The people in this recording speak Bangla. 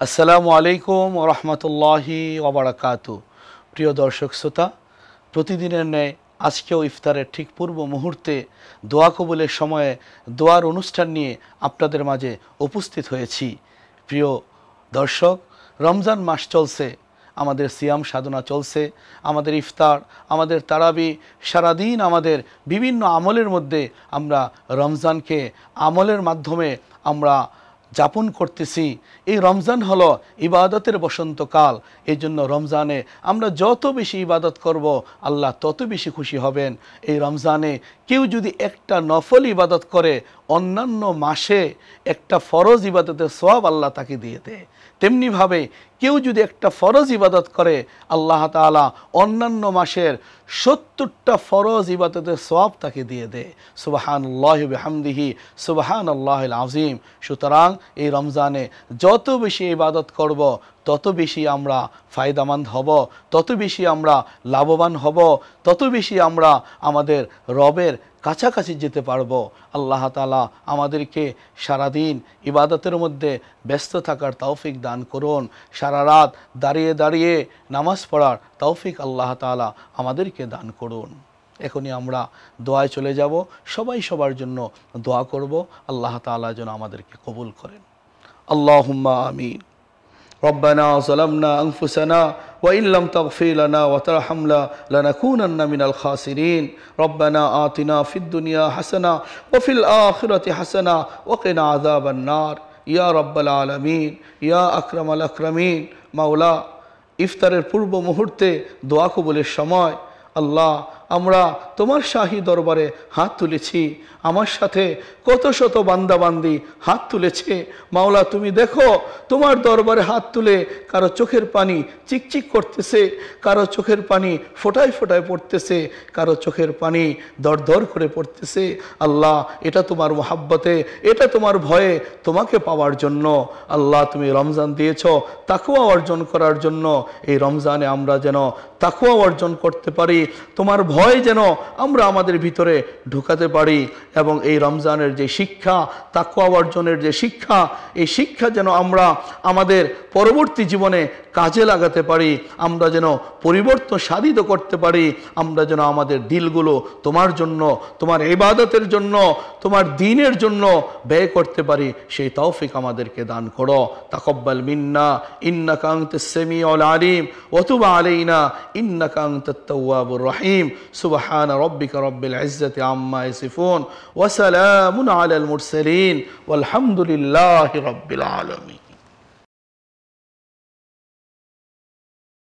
আসসালামু আলাইকুম ওয়া রাহমাতুল্লাহি ওয়া বারাকাতুহু। প্রিয় দর্শক শ্রোতা, প্রতিদিনের ন্যায় আজকেও ইফতারের ঠিক পূর্ব মুহূর্তে দোয়া কবুলের সময়ে দোয়ার অনুষ্ঠান নিয়ে আপনাদের মাঝে উপস্থিত হয়েছি। প্রিয় দর্শক, রমজান মাস চলছে, আমাদের সিয়াম সাধনা চলছে, আমাদের ইফতার, আমাদের তারাবি, সারাদিন আমাদের বিভিন্ন আমলের মধ্যে আমরা রমজানকে আমলের মাধ্যমে আমরা যাপন করতেছি। এই রমজান হলো ইবাদতের বসন্তকাল। এই জন্য রমজানে আমরা যত বেশি ইবাদত করব, আল্লাহ তত বেশি খুশি হবেন। এই রমজানে কেউ যদি একটা নফল ইবাদত করে, অন্যান্য মাসে একটা ফরজ ইবাদতের সওয়াব আল্লাহ তাকে দিয়ে দেয়। তেমনিভাবে কেউ যদি একটা ফরজ ইবাদত করে, আল্লাহ তাআলা অন্যান্য মাসের ৭০টা ফরজ ইবাদতের সওয়াব তাকে দিয়ে দেয়। সুবহানাল্লাহি ওয়া বিহামদিহি সুবহানাল্লাহিল আযীম। সুতরাং এই রমজানে যত বেশি ইবাদত করব, তত বেশি আমরা ফায়দামন্দ হব, তত বেশি আমরা লাভবান হব, তত বেশি আমরা আমাদের রবের কাছাকাছি যেতে পারবো। আল্লাহ তাআলা আমাদেরকে সারাদিন ইবাদতের মধ্যে ব্যস্ত থাকার তৌফিক দান করুন। সারা রাত দাঁড়িয়ে দাঁড়িয়ে নামাজ পড়ার তৌফিক আল্লাহ তাআলা আমাদেরকে দান করুন। এখনই আমরা দোয়ায় চলে যাব। সবাই সবার জন্য দোয়া করব, আল্লাহ তাআলা যেন আমাদেরকে কবুল করেন। আল্লাহুম্মা আমিন। ربنا ظلمنا أنفسنا وإن لم تغفر لنا وترحمنا لنكونن من الخاسرين ربنا آتنا في الدنيا حسنة وفي الآخرة حسنة وقنا عذاب النار يا رب العالمين يا أكرم الأكرمين মাওলা, ইফতারের পূর্ব মুহূর্তে দোয়া কবুলের সময় আল্লাহ, আমরা তোমার শাহী দরবারে হাত তুলেছি। আমার সাথে কত শত বান্দাবান্দি হাত তুলেছে। মাওলা, তুমি দেখো, তোমার দরবারে হাত তুলে কারো চোখের পানি চিকচিক করতেছে, কারো চোখের পানি ফোটায় ফোটায় পড়তেছে, কারো চোখের পানি দরদর করে পড়তেছে। আল্লাহ, এটা তোমার মহাব্বতে, এটা তোমার ভয়ে, তোমাকে পাওয়ার জন্য। আল্লাহ, তুমি রমজান দিয়েছ তাকওয়া অর্জন করার জন্য। এই রমজানে আমরা যেন তাকওয়া অর্জন করতে পারি, তোমার ভয় যেন আমরা আমাদের ভিতরে ঢুকাতে পারি, এবং এই রমজানের যে শিক্ষা, তাকওয়া অর্জনের যে শিক্ষা, এই শিক্ষা যেন আমরা আমাদের পরবর্তী জীবনে কাজে লাগাতে পারি, আমরা যেন পরিবর্তন সাধিত করতে পারি, আমরা যেন আমাদের দিলগুলো তোমার জন্য, তোমার ইবাদতের জন্য, তোমার দ্বীনের জন্য ব্যয় করতে পারি। সেই তৌফিক আমাদেরকে দান করো। তাকাব্বাল মিন্না ইন্নাকা আনতাস সামিউল আলিম ওয়া তুব আলাইনা ইন্নাকা আনতাত তাওয়াবুর রহিম। সুবহানা রাব্বিকা রাব্বিল ইজ্জাতি আম্মা ইয়াসিফুন ওয়া সালামুন আলাল মুরসালিন ওয়ালহামদুলিল্লাহি রাব্বিল আলামিন।